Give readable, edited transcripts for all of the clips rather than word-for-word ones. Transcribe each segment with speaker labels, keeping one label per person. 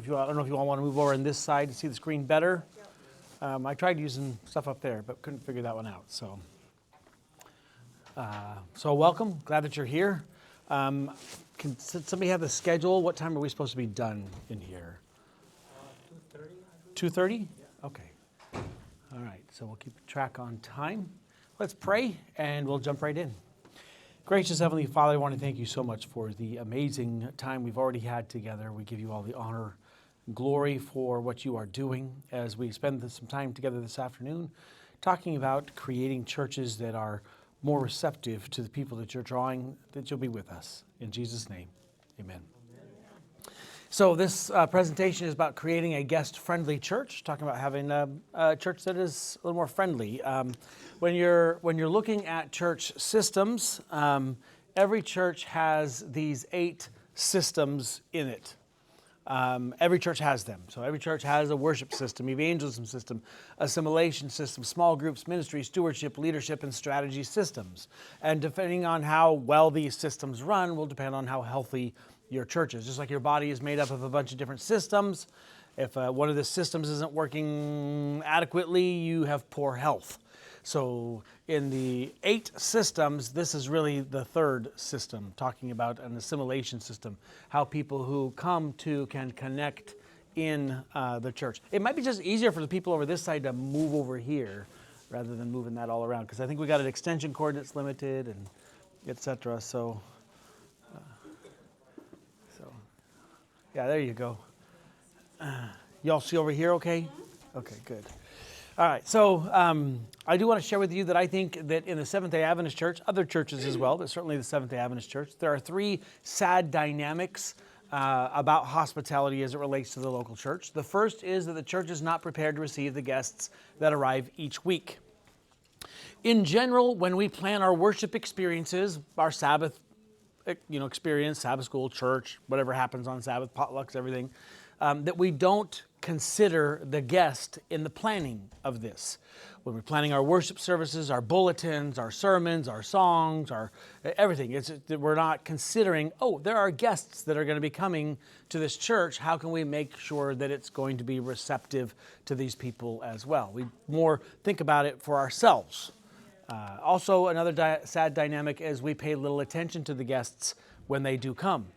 Speaker 1: So I don't know if you all want to move over on this side to see the screen better. I tried using stuff up there, but couldn't figure that one out. So welcome. Glad that you're here. Can somebody have the schedule? What time are we supposed to be done in here? 2:30. 2:30? Yeah. Okay. All right. So we'll keep track on time. Let's pray, and we'll jump right in. Gracious Heavenly Father, I want to thank you so much for the amazing time we've already had together. We give you all the honor and glory for what you are doing as we spend some time together this afternoon talking about creating churches that are more receptive to the people that you're drawing, that you'll be with us. In Jesus' name, amen. So this presentation is about creating a guest-friendly church, talking about having a church that is a little more friendly. When you're looking at church systems, every church has these 8 systems in it. Every church has them. So every church has a worship system, evangelism system, assimilation system, small groups, ministry, stewardship, leadership, and strategy systems. And depending on how well these systems run will depend on how healthy your church is. Just like your body is made up of a bunch of different systems. If one of the systems isn't working adequately, you have poor health. So in the 8 systems, this is really the 3rd system, talking about an assimilation system, how people who come to can connect in the church. It might be just easier for the people over this side to move over here rather than moving that all around, because I think we got an extension cord that's limited and etc. So yeah, there you go. Y'all see over here okay? Okay, good. All right, so I do want to share with you that I think that in the Seventh-day Adventist Church, other churches as well, but certainly the Seventh-day Adventist Church, there are 3 sad dynamics about hospitality as it relates to the local church. The first is that the church is not prepared to receive the guests that arrive each week. In general, when we plan our worship experiences, our Sabbath experience, Sabbath school, church, whatever happens on Sabbath, potlucks, everything, that we don't consider the guest in the planning of this. When we're planning our worship services, our bulletins, our sermons, our songs, our everything, we're not considering, there are guests that are going to be coming to this church. How can we make sure that it's going to be receptive to these people as well? We more think about it for ourselves. Also, another sad dynamic is we pay little attention to the guests when they do come.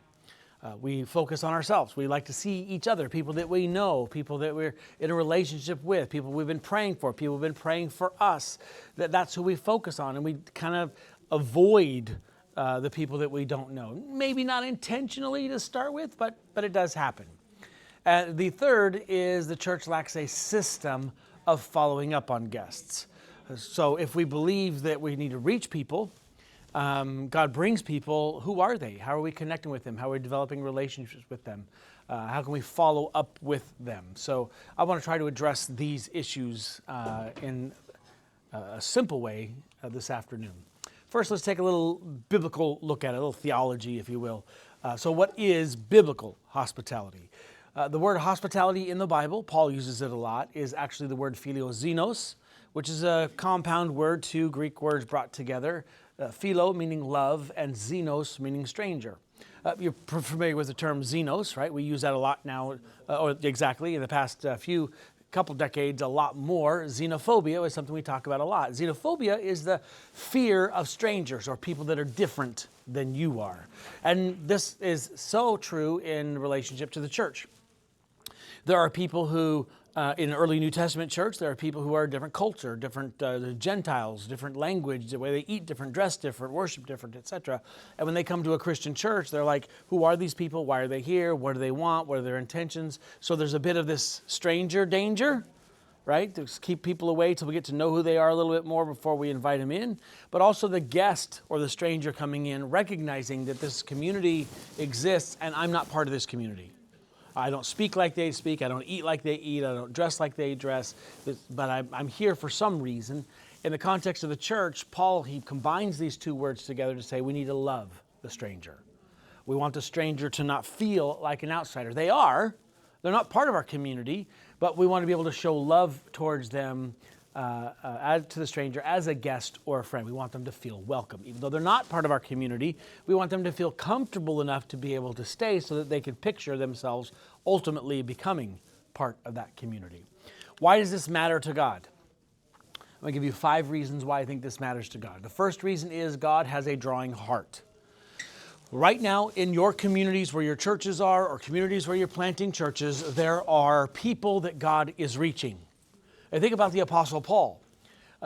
Speaker 1: We focus on ourselves. We like to see each other, people that we know, people that we're in a relationship with, people we've been praying for, people who've been praying for us. That's who we focus on, and we kind of avoid the people that we don't know. Maybe not intentionally to start with, but it does happen. The third is the church lacks a system of following up on guests. So if we believe that we need to reach people, God brings people, who are they? How are we connecting with them? How are we developing relationships with them? How can we follow up with them? So I want to try to address these issues in a simple way this afternoon. First, let's take a little biblical look at it, a little theology, if you will. So what is biblical hospitality? The word hospitality in the Bible, Paul uses it a lot, is actually the word philoxenos, which is a compound word, 2 Greek words brought together. Philo meaning love and xenos meaning stranger. You're familiar with the term xenos, right? We use that a lot now, or exactly in the past couple decades, a lot more. Xenophobia is something we talk about a lot. Xenophobia is the fear of strangers or people that are different than you are. And this is so true in relationship to the church. There are people who, in the early New Testament church, there are people who are different culture, different Gentiles, different language, the way they eat different, dress different, worship different, etc. And when they come to a Christian church, they're like, who are these people? Why are they here? What do they want? What are their intentions? So there's a bit of this stranger danger, right? To keep people away till we get to know who they are a little bit more before we invite them in. But also the guest or the stranger coming in, recognizing that this community exists and I'm not part of this community. I don't speak like they speak. I don't eat like they eat. I don't dress like they dress. But I'm here for some reason. In the context of the church, Paul, he combines these 2 words together to say we need to love the stranger. We want the stranger to not feel like an outsider. They are. They're not part of our community, but we want to be able to show love towards them to the stranger as a guest or a friend. We want them to feel welcome. Even though they're not part of our community, we want them to feel comfortable enough to be able to stay so that they can picture themselves ultimately becoming part of that community. Why does this matter to God? I'm going to give you 5 reasons why I think this matters to God. The first reason is God has a drawing heart. Right now, in your communities where your churches are, or communities where you're planting churches, there are people that God is reaching. I think about the Apostle Paul.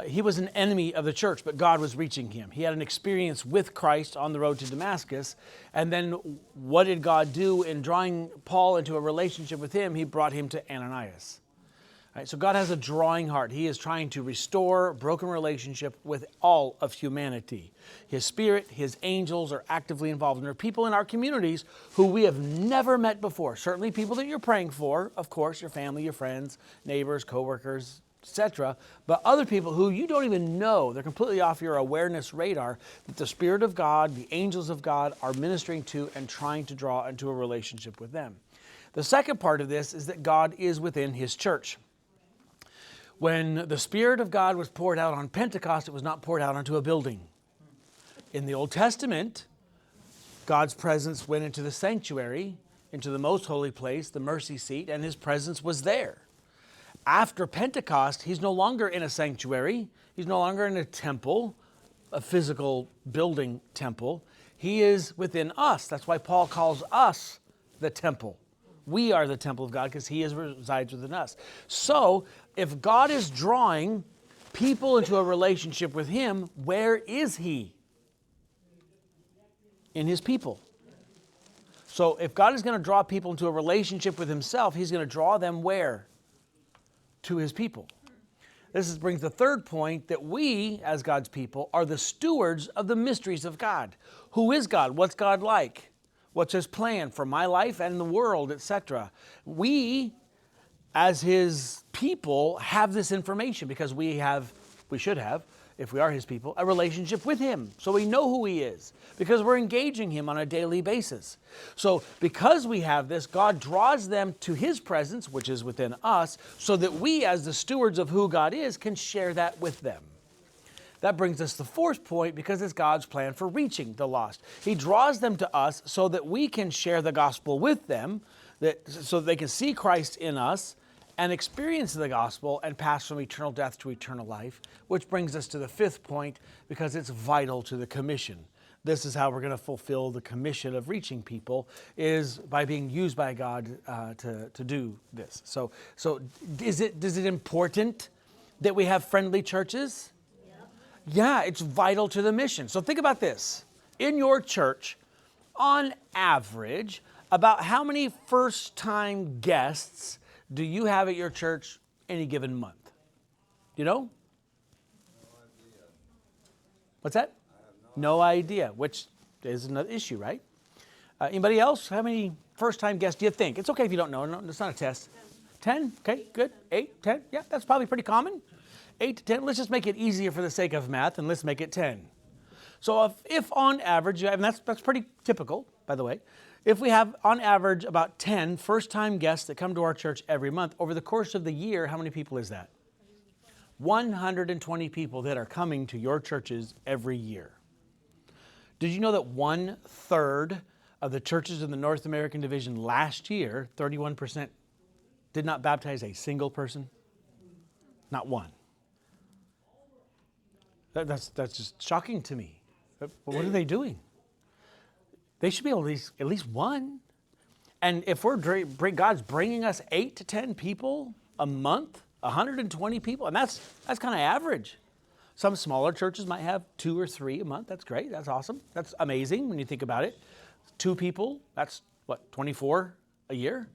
Speaker 1: He was an enemy of the church, but God was reaching him. He had an experience with Christ on the road to Damascus. And then what did God do in drawing Paul into a relationship with him? He brought him to Ananias. Right, so God has a drawing heart. He is trying to restore broken relationship with all of humanity. His Spirit, His angels are actively involved. And there are people in our communities who we have never met before. Certainly people that you're praying for, of course, your family, your friends, neighbors, coworkers, etc. But other people who you don't even know, they're completely off your awareness radar, that the Spirit of God, the angels of God are ministering to and trying to draw into a relationship with them. The second part of this is that God is within His church. When the Spirit of God was poured out on Pentecost, it was not poured out onto a building. In the Old Testament, God's presence went into the sanctuary, into the most holy place, the mercy seat, and His presence was there. After Pentecost, He's no longer in a sanctuary. He's no longer in a temple, a physical building temple. He is within us. That's why Paul calls us the temple. We are the temple of God because He resides within us. So, if God is drawing people into a relationship with Him, where is He? In His people. So, if God is going to draw people into a relationship with Himself, He's going to draw them where? To His people. This brings the third point, that we, as God's people, are the stewards of the mysteries of God. Who is God? What's God like? What's His plan for my life and the world, etc.? We, as His people, have this information because we should have, if we are His people, a relationship with Him. So we know who He is because we're engaging Him on a daily basis. So because we have this, God draws them to His presence, which is within us, so that we, as the stewards of who God is, can share that with them. That brings us to the fourth point, because it's God's plan for reaching the lost. He draws them to us so that we can share the gospel with them, so that they can see Christ in us and experience the gospel and pass from eternal death to eternal life, which brings us to the fifth point, because it's vital to the commission. This is how we're going to fulfill the commission of reaching people, is by being used by God to do this. So is it important that we have friendly churches? Yeah, it's vital to the mission. So think about this. In your church, on average, about how many first-time guests do you have at your church any given month? You know?
Speaker 2: No idea.
Speaker 1: What's that? No idea, which is another issue, right? Anybody else? How many first-time guests do you think? It's okay if you don't know. No, it's not a test. 10? Okay, good. 8, 10? Yeah, that's probably pretty common. 8 to 10. Let's just make it easier for the sake of math, and let's make it 10. So if on average, and that's pretty typical, by the way, if we have on average about 10 first-time guests that come to our church every month, over the course of the year, how many people is that? 120 people that are coming to your churches every year. Did you know that 1/3 of the churches in the North American division last year, 31%, did not baptize a single person? Not one. That's just shocking to me. What are they doing? They should be able to at least one. And if God's bringing us 8 to 10 people a month, 120 people, and that's kind of average. Some smaller churches might have 2 or 3 a month. That's great. That's awesome. That's amazing when you think about it. 2 people, that's what, 24 a year?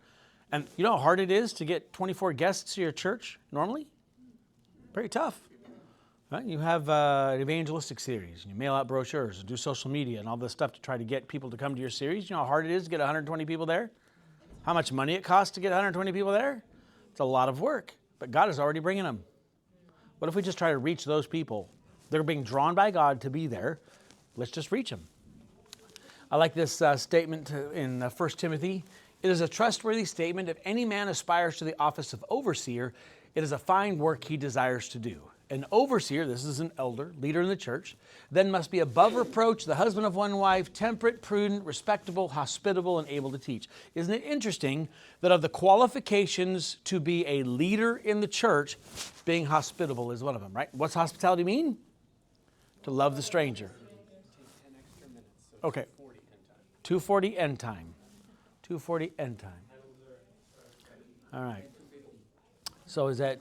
Speaker 1: And you know how hard it is to get 24 guests to your church normally? Very tough. Right? You have an evangelistic series, and you mail out brochures, and do social media, and all this stuff to try to get people to come to your series. You know how hard it is to get 120 people there? How much money it costs to get 120 people there? It's a lot of work, but God is already bringing them. What if we just try to reach those people? They're being drawn by God to be there. Let's just reach them. I like this statement in 1 Timothy. It is a trustworthy statement. If any man aspires to the office of overseer, it is a fine work he desires to do. An overseer, this is an elder, leader in the church, then must be above reproach, the husband of one wife, temperate, prudent, respectable, hospitable, and able to teach. Isn't it interesting that of the qualifications to be a leader in the church, being hospitable is one of them, right? What's hospitality mean? To love the stranger. Okay. 2:40 end time. 2:40 end time. All right. So is that...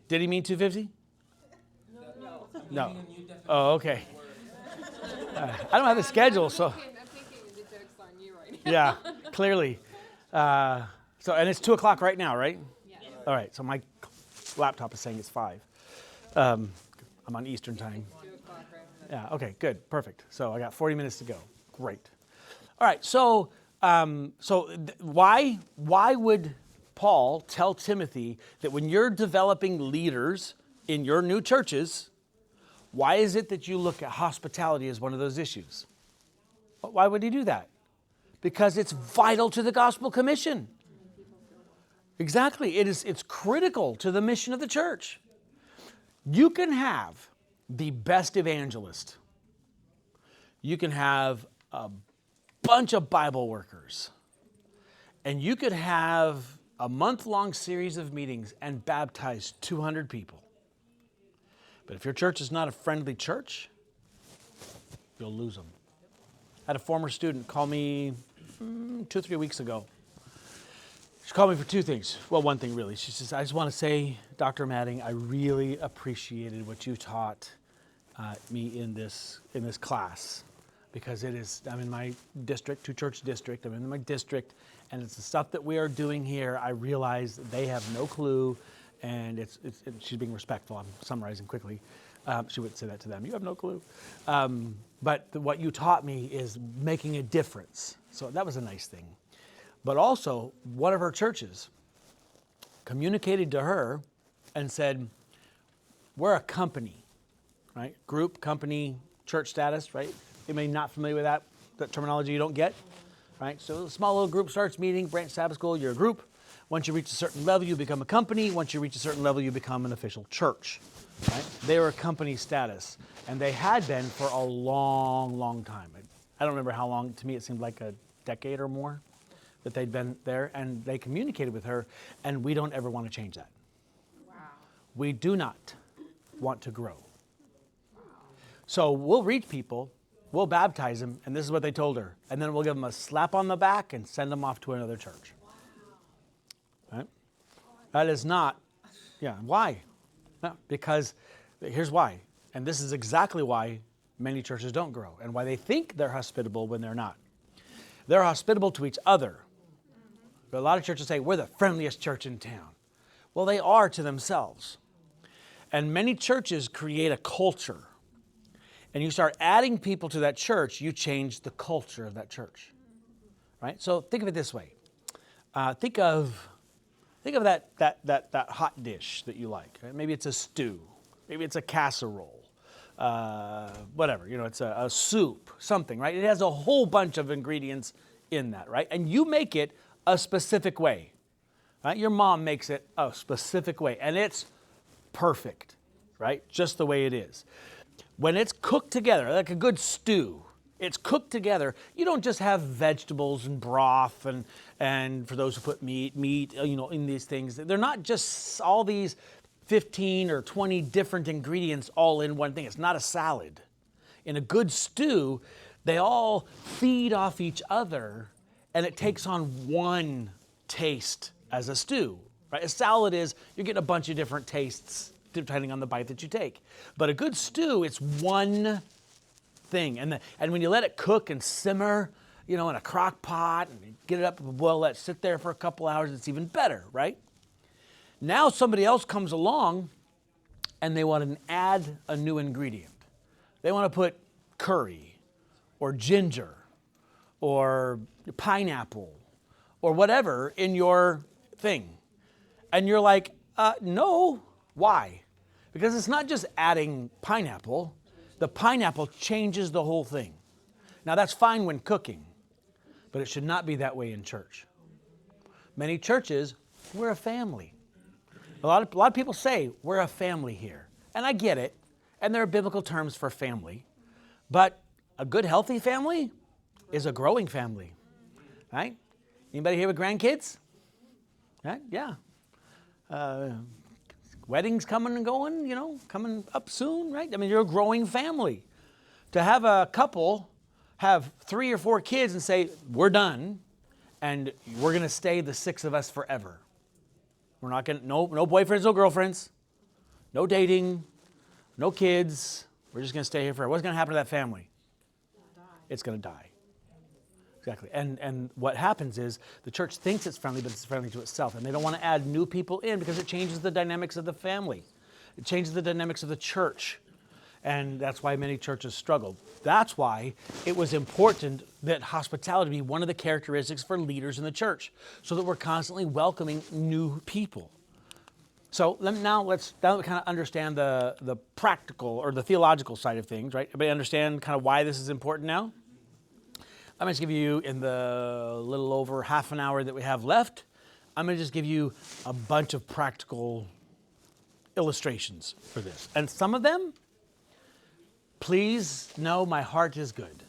Speaker 1: Did he mean 250? No. Oh, okay. I don't have the schedule, so...
Speaker 3: I'm thinking the joke's on you right now.
Speaker 1: Yeah, clearly. And it's 2 o'clock right now, right?
Speaker 3: Yes.
Speaker 1: All right, so my laptop is saying it's 5. I'm on Eastern time.
Speaker 3: 2 o'clock right now.
Speaker 1: Yeah, okay, good, perfect. So I got 40 minutes to go. Great. All right, so why would Paul tell Timothy that when you're developing leaders in your new churches, why is it that you look at hospitality as one of those issues? Why would he do that? Because it's vital to the gospel commission. Exactly. It's critical to the mission of the church. You can have the best evangelist. You can have a bunch of Bible workers. And you could have a month-long series of meetings and baptize 200 people. But if your church is not a friendly church, you'll lose them. I had a former student call me 2-3 weeks ago. She called me for 2 things. Well, one thing really. She says, I just want to say, Dr. Madding, I really appreciated what you taught me in this class. Because I'm in my district, 2-church district, I'm in my district, and it's the stuff that we are doing here. I realize that they have no clue, and she's being respectful. I'm summarizing quickly. She wouldn't say that to them. You have no clue. But what you taught me is making a difference. So that was a nice thing. But also, one of her churches communicated to her and said, we're a company, right? Group, company, church status, right? Anybody not familiar with that terminology you don't get, right? So a small little group starts meeting, Branch Sabbath School, you're a group. Once you reach a certain level, you become a company. Once you reach a certain level, you become an official church, right? They were a company status, and they had been for a long, long time. I don't remember how long. To me, it seemed like a decade or more that they'd been there, and they communicated with her, and we don't ever want to change that.
Speaker 3: Wow.
Speaker 1: We do not want to grow. So we'll reach people, we'll baptize them, and this is what they told her. And then we'll give them a slap on the back and send them off to another church. Right? That is not, why? No, because here's why. And this is exactly why many churches don't grow and why they think they're hospitable when they're not. They're hospitable to each other. But a lot of churches say, we're the friendliest church in town. Well, they are to themselves. And many churches create a culture. And you start adding people to that church, you change the culture of that church. Right? So think of it this way. Think of that hot dish that you like. Right? Maybe it's a stew. Maybe it's a casserole. Whatever, it's a soup, something, right? It has a whole bunch of ingredients in that, right? And you make it a specific way, right? Your mom makes it a specific way, and it's perfect, right? Just the way it is. When it's cooked together, like a good stew, it's cooked together. You don't just have vegetables and broth and for those who put meat, in these things. They're not just all these 15 or 20 different ingredients all in one thing. It's not a salad. In a good stew, they all feed off each other, and it takes on one taste as a stew. Right? A salad is, you're getting a bunch of different tastes depending on the bite that you take. But a good stew, it's one thing. And when you let it cook and simmer, in a crock pot, and you get it up and boil, let it sit there for a couple hours, it's even better, right? Now somebody else comes along and they want to add a new ingredient. They want to put curry or ginger or pineapple or whatever in your thing. And you're like, no. Why? Because it's not just adding pineapple. The pineapple changes the whole thing. Now that's fine when cooking, but it should not be that way in church. Many churches, we're a family. A lot of people say we're a family here. And I get it. And there are biblical terms for family. But a good, healthy family is a growing family. Right? Anybody here with grandkids? Right? Yeah. Weddings coming and going, coming up soon, right? I mean, you're a growing family. To have a couple have 3 or 4 kids and say, we're done, and we're going to stay the 6 of us forever. We're not going to, no boyfriends, no girlfriends, no dating, no kids. We're just going to stay here forever. What's going to happen to that family? It's going to die. Exactly. And what happens is the church thinks it's friendly, but it's friendly to itself. And they don't want to add new people in because it changes the dynamics of the family. It changes the dynamics of the church. And that's why many churches struggle. That's why it was important that hospitality be one of the characteristics for leaders in the church, so that we're constantly welcoming new people. So now let's kind of understand the practical or the theological side of things, right? Everybody understand kind of why this is important now? I'm going to give you, in the little over half an hour that we have left, I'm going to just give you a bunch of practical illustrations for this. And some of them, please know my heart is good.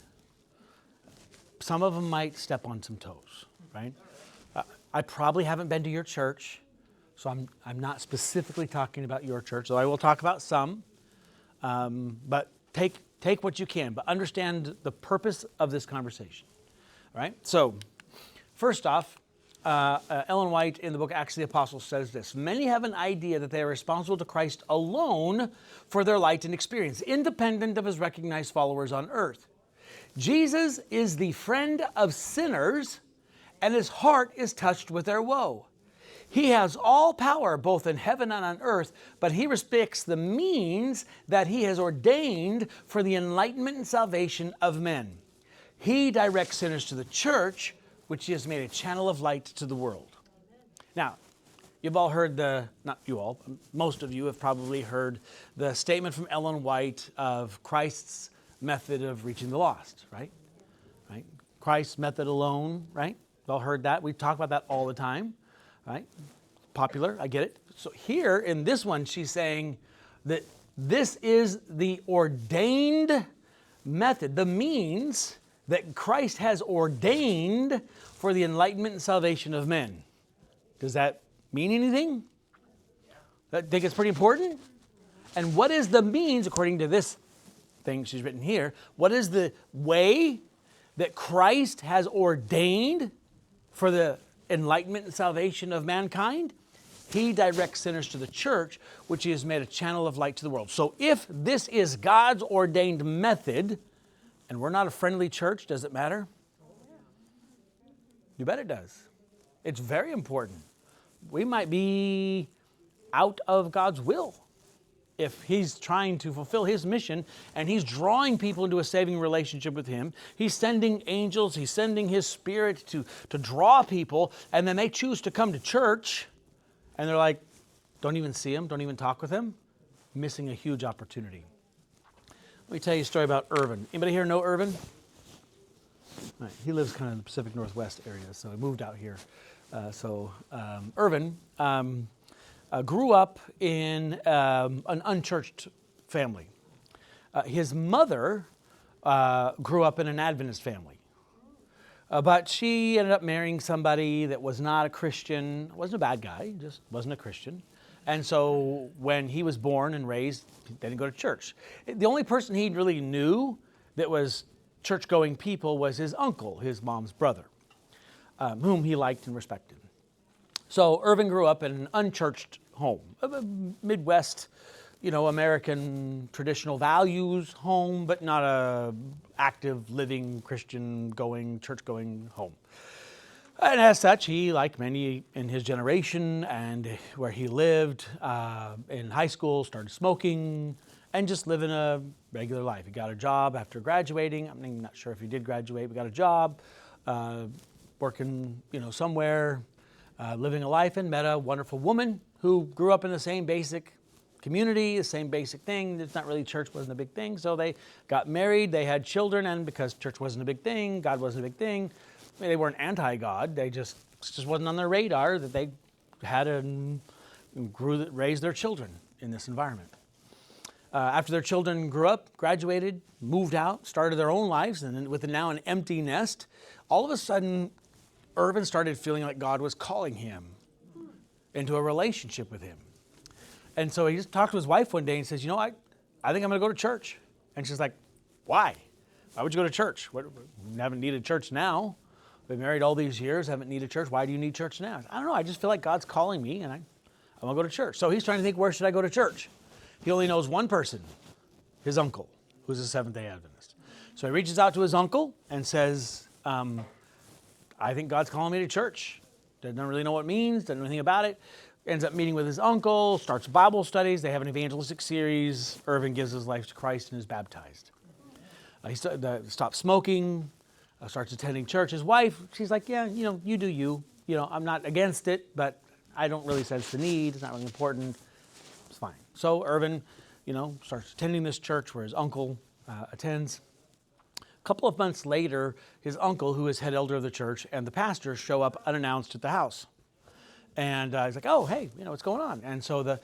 Speaker 1: Some of them might step on some toes, right? I probably haven't been to your church, so I'm not specifically talking about your church, though I will talk about some. But take what you can, but understand the purpose of this conversation. All right? So, first off, Ellen White in the book Acts of the Apostles says this: many have an idea that they are responsible to Christ alone for their light and experience, independent of his recognized followers on earth. Jesus is the friend of sinners, and his heart is touched with their woe. He has all power both in heaven and on earth, but he respects the means that he has ordained for the enlightenment and salvation of men. He directs sinners to the church, which he has made a channel of light to the world. Now, you've all heard not you all, most of you have probably heard the statement from Ellen White of Christ's method of reaching the lost, right? Right? Christ's method alone, right? You've all heard that. We talk about that all the time. Right? Popular, I get it. So here in this one, she's saying that this is the ordained method, the means that Christ has ordained for the enlightenment and salvation of men. Does that mean anything? I think it's pretty important. And what is the means, according to this thing she's written here, what is the way that Christ has ordained for the enlightenment and salvation of mankind? He directs sinners to the church, which he has made a channel of light to the world. So if this is God's ordained method, and we're not a friendly church, does it matter? You bet it does. It's very important. We might be out of God's will if he's trying to fulfill his mission and he's drawing people into a saving relationship with him. He's sending angels, he's sending his spirit to draw people, and then they choose to come to church and they're like, don't even see him, don't even talk with him, missing a huge opportunity. Let me tell you a story about Irvin. Anybody here know Irvin? Right, he lives kind of in the Pacific Northwest area, so he moved out here. Irvin grew up in an unchurched family. His mother grew up in an Adventist family. But she ended up marrying somebody that was not a Christian, wasn't a bad guy, just wasn't a Christian. And so when he was born and raised, they didn't go to church. The only person he really knew that was church-going people was his uncle, his mom's brother, whom he liked and respected. So Irvin grew up in an unchurched home, a Midwest, American traditional values home, but not a active, living, Christian-going, church-going home. And as such, he, like many in his generation and where he lived in high school, started smoking and just living a regular life. He got a job after graduating. I'm not sure if he did graduate, but got a job, working, somewhere, living a life, and met a wonderful woman who grew up in the same basic community, the same basic thing. It's not really church, wasn't a big thing. So they got married, they had children, and because church wasn't a big thing, God wasn't a big thing, they weren't anti-God. They just wasn't on their radar that they had a and raised their children in this environment. After their children grew up, graduated, moved out, started their own lives, and then with now an empty nest, all of a sudden, Irvin started feeling like God was calling him into a relationship with him. And so he just talked to his wife one day and says, I think I'm going to go to church. And she's like, why? Why would you go to church? We haven't needed church now. Been married all these years, haven't needed church. Why do you need church now? I don't know. I just feel like God's calling me, and I want to go to church. So he's trying to think, where should I go to church? He only knows one person, his uncle, who's a Seventh-day Adventist. So he reaches out to his uncle and says, I think God's calling me to church. Doesn't really know what it means, doesn't know anything about it. Ends up meeting with his uncle, starts Bible studies. They have an evangelistic series. Irvin gives his life to Christ and is baptized. He stops smoking, starts attending church. His wife, she's like, yeah, you do you. I'm not against it, but I don't really sense the need. It's not really important. It's fine. So Irvin, starts attending this church where his uncle attends. A couple of months later, his uncle, who is head elder of the church, and the pastor show up unannounced at the house. And he's like, oh, hey, what's going on? And so the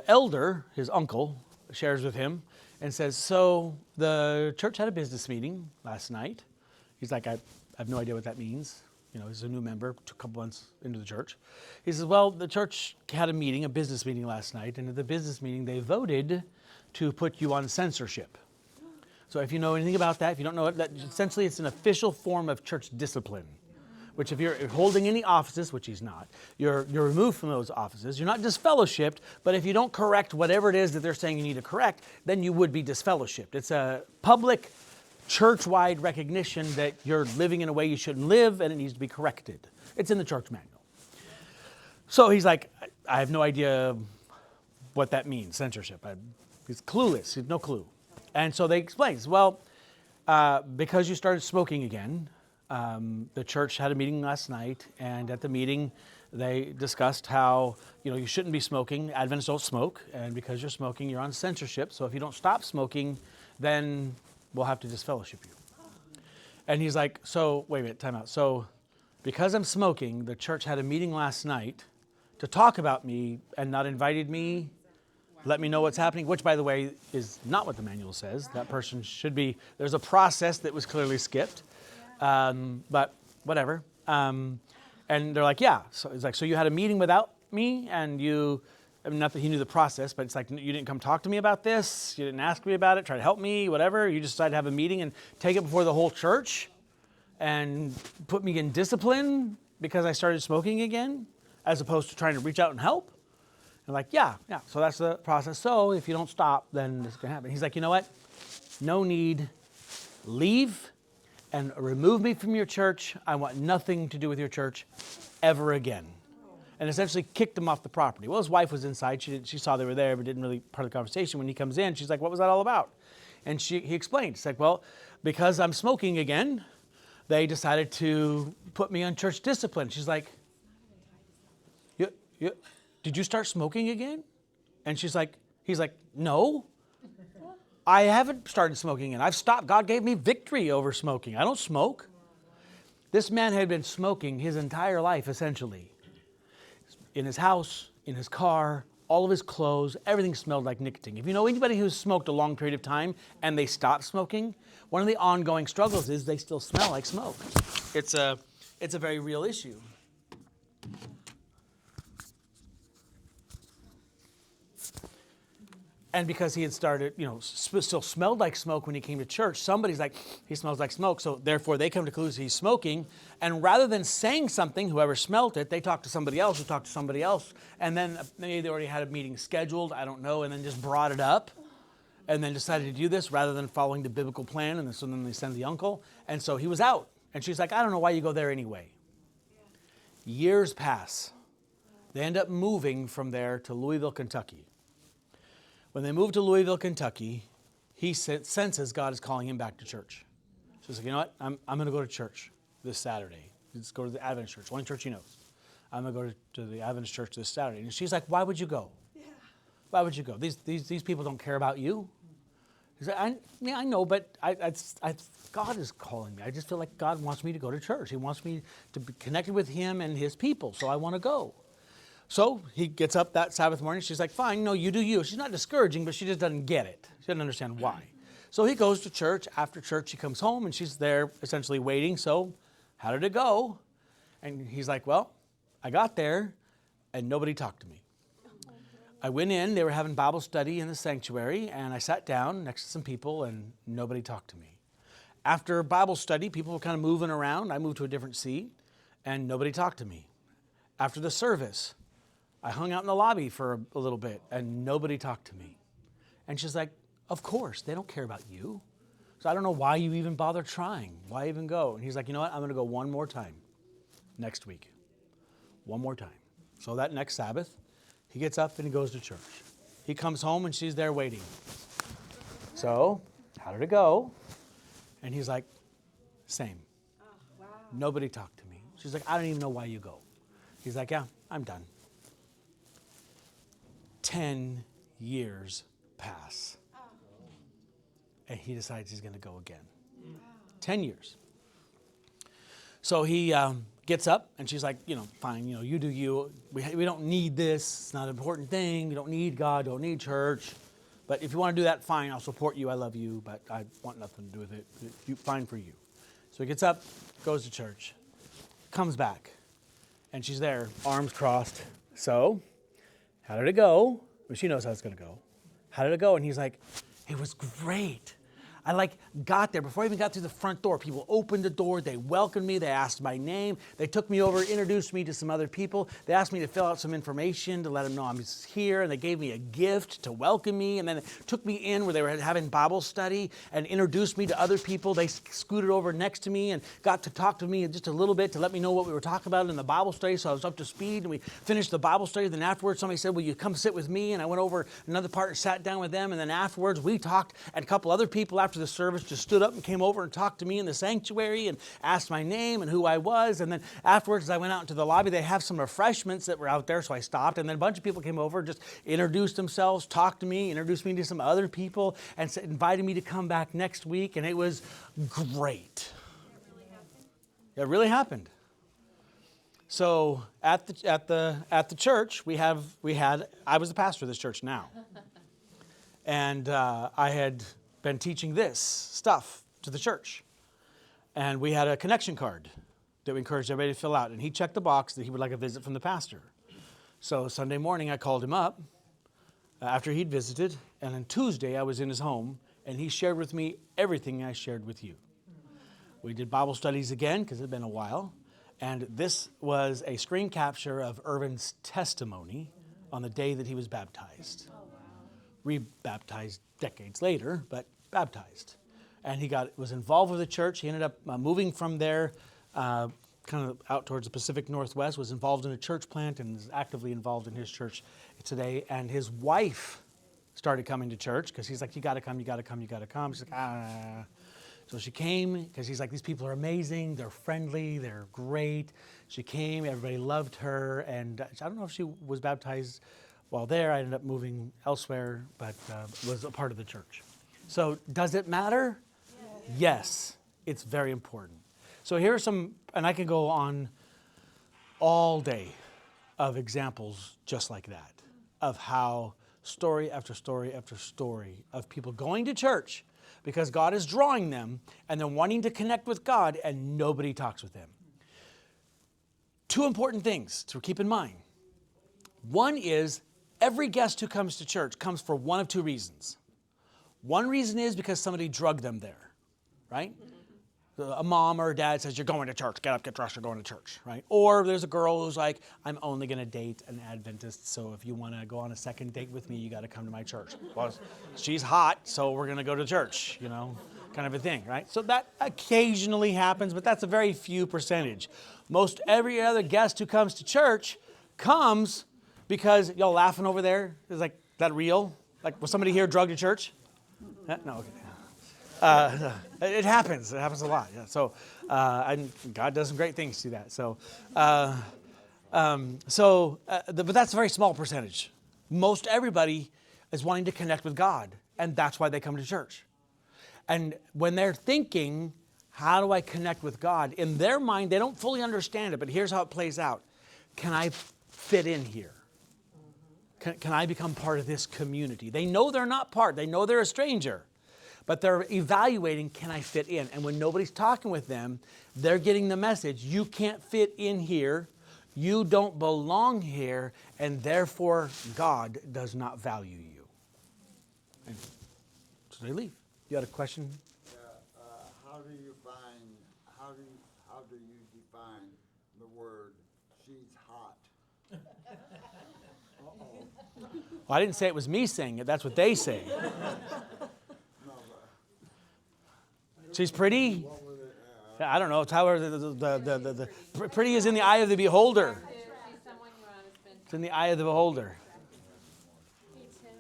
Speaker 1: elder, his uncle, shares with him and says, so the church had a business meeting last night. He's like, I have no idea what that means. He's a new member, a couple months into the church. He says, well, the church had a business meeting last night, and at the business meeting, they voted to put you on censorship. So if you know anything about that, if you don't know it, that essentially it's an official form of church discipline, which if you're holding any offices, which he's not, you're removed from those offices. You're not disfellowshipped, but if you don't correct whatever it is that they're saying you need to correct, then you would be disfellowshipped. It's a public church-wide recognition that you're living in a way you shouldn't live and it needs to be corrected. It's in the church manual. So he's like, I have no idea what that means, censorship. He's clueless. He has no clue. And so they explain, well, because you started smoking again, the church had a meeting last night, and at the meeting they discussed how you shouldn't be smoking. Adventists don't smoke, and because you're smoking, you're on censorship. So if you don't stop smoking, then we'll have to disfellowship you. And he's like, so wait a minute, time out. So because I'm smoking, the church had a meeting last night to talk about me and not invited me, let me know what's happening, which, by the way, is not what the manual says. That person should be, there's a process that was clearly skipped, but whatever. And they're like, yeah. So it's like, so you had a meeting without me, and not that he knew the process, but it's like, you didn't come talk to me about this. You didn't ask me about it, try to help me, whatever. You just decided to have a meeting and take it before the whole church and put me in discipline because I started smoking again, as opposed to trying to reach out and help. And like, yeah. So that's the process. So if you don't stop, then this can happen. He's like, you know what? No need. Leave and remove me from your church. I want nothing to do with your church ever again. And essentially kicked him off the property. Well, his wife was inside. She saw they were there, but didn't really part of the conversation. When he comes in, she's like, what was that all about? And he explained. It's like, well, because I'm smoking again, they decided to put me on church discipline. She's like, did you start smoking again? And he's like, no, I haven't started smoking again. I've stopped. God gave me victory over smoking. I don't smoke. This man had been smoking his entire life, essentially. In his house, in his car, all of his clothes, everything smelled like nicotine. If you know anybody who's smoked a long period of time and they stop smoking, one of the ongoing struggles is they still smell like smoke. It's a very real issue. And because he had started, still smelled like smoke when he came to church, somebody's like, he smells like smoke, so therefore they come to conclusion he's smoking. And rather than saying something, whoever smelled it, they talked to somebody else who talked to somebody else. And then maybe they already had a meeting scheduled, I don't know, and then just brought it up. And then decided to do this rather than following the biblical plan. And so then they send the uncle. And so he was out. And she's like, I don't know why you go there anyway. Years pass. They end up moving from there to Louisville, Kentucky. When they move to Louisville, Kentucky, he senses God is calling him back to church. So he's like, you know what? I'm going to go to church this Saturday. Let's go to the Adventist church, only church he knows. I'm going to go to the Adventist church this Saturday. And she's like, why would you go? Yeah. Why would you go? These people don't care about you. He's like, I know, but God is calling me. I just feel like God wants me to go to church. He wants me to be connected with him and his people, so I want to go. So he gets up that Sabbath morning. She's like, fine, no, you do you. She's not discouraging, but she just doesn't get it. She doesn't understand why. So he goes to church. After church, he comes home, and she's there essentially waiting. So how did it go? And he's like, well, I got there, and nobody talked to me. I went in. They were having Bible study in the sanctuary, and I sat down next to some people, and nobody talked to me. After Bible study, people were kind of moving around. I moved to a different seat, and nobody talked to me. After the service, I hung out in the lobby for a little bit, and nobody talked to me. And she's like, of course, they don't care about you. So I don't know why you even bother trying. Why even go? And he's like, you know what? I'm going to go one more time next week. One more time. So that next Sabbath, he gets up and he goes to church. He comes home, and she's there waiting. So how did it go? And he's like, same.
Speaker 3: Oh, wow.
Speaker 1: Nobody talked to me. She's like, I don't even know why you go. He's like, yeah, I'm done. 10 years pass. And he decides he's going to go again. 10 years. So he gets up, and she's like, fine, you do you. We don't need this. It's not an important thing. You don't need God, don't need church. But if you want to do that, fine, I'll support you. I love you, but I want nothing to do with it. Fine for you. So he gets up, goes to church, comes back, and she's there, arms crossed. So, how did it go? Well, she knows how it's going to go. How did it go? And he's like, it was great. I got there. Before I even got through the front door, people opened the door. They welcomed me. They asked my name. They took me over, introduced me to some other people. They asked me to fill out some information to let them know I'm here. And they gave me a gift to welcome me. And then they took me in where they were having Bible study and introduced me to other people. They scooted over next to me and got to talk to me just a little bit to let me know what we were talking about in the Bible study. So I was up to speed, and we finished the Bible study. Then afterwards, somebody said, will you come sit with me? And I went over another part and sat down with them. And then afterwards, we talked, and a couple other people after the service just stood up and came over and talked to me in the sanctuary and asked my name and who I was. And then afterwards, as I went out into the lobby, they have some refreshments that were out there, so I stopped. And then a bunch of people came over, just introduced themselves, talked to me, introduced me to some other people, and invited me to come back next week. And it was great. It really happened. So at the church, I was the pastor of this church now, and I had been teaching this stuff to the church. And we had a connection card that we encouraged everybody to fill out. And he checked the box that he would like a visit from the pastor. So Sunday morning, I called him up after he'd visited. And on Tuesday, I was in his home, and he shared with me everything I shared with you. We did Bible studies again, because it had been a while. And this was a screen capture of Irvin's testimony on the day that he was baptized. Rebaptized decades later, but baptized. And he was involved with the church. He ended up moving from there, kind of out towards the Pacific Northwest, was involved in a church plant and is actively involved in his church today. And his wife started coming to church because he's like, you got to come, you got to come, you got to come. She's like, So she came because he's like, these people are amazing, they're friendly, they're great. She came, everybody loved her, and I don't know if she was baptized while there. I ended up moving elsewhere, but was a part of the church. So does it matter? Yes, it's very important. So here are some, and I can go on all day of examples just like that, of how story after story after story of people going to church because God is drawing them and they're wanting to connect with God and nobody talks with them. Two important things to keep in mind. One is every guest who comes to church comes for one of two reasons. One reason is because somebody drugged them there, right? A mom or a dad says, you're going to church, get up, get dressed, you're going to church, right? Or there's a girl who's like, I'm only going to date an Adventist, so if you want to go on a second date with me, you got to come to my church. Well, she's hot, so we're going to go to church, kind of a thing, right? So that occasionally happens, but that's a very few percentage. Most every other guest who comes to church comes because, y'all laughing over there? Is like, that real? Like, was somebody here drugged to church? No, okay. It happens. It happens a lot. Yeah. So, God does some great things to that. So, but that's a very small percentage. Most everybody is wanting to connect with God, and that's why they come to church. And when they're thinking, how do I connect with God? In their mind, they don't fully understand it, but here's how it plays out. Can I fit in here? Can I become part of this community? They know they're not part. They know they're a stranger. But they're evaluating, can I fit in? And when nobody's talking with them, they're getting the message, you can't fit in here. You don't belong here. And therefore, God does not value you. And so they leave. You had a question?
Speaker 2: How do you define the word she's hot?
Speaker 1: Well, I didn't say it was me saying it. That's what they say.
Speaker 2: No,
Speaker 1: She's pretty?
Speaker 2: what was it?
Speaker 1: I don't know. Tyler, the pretty is in the eye of the beholder.
Speaker 3: She's someone you want to spend
Speaker 1: It's in the eye of the beholder.
Speaker 3: Hey, Tim.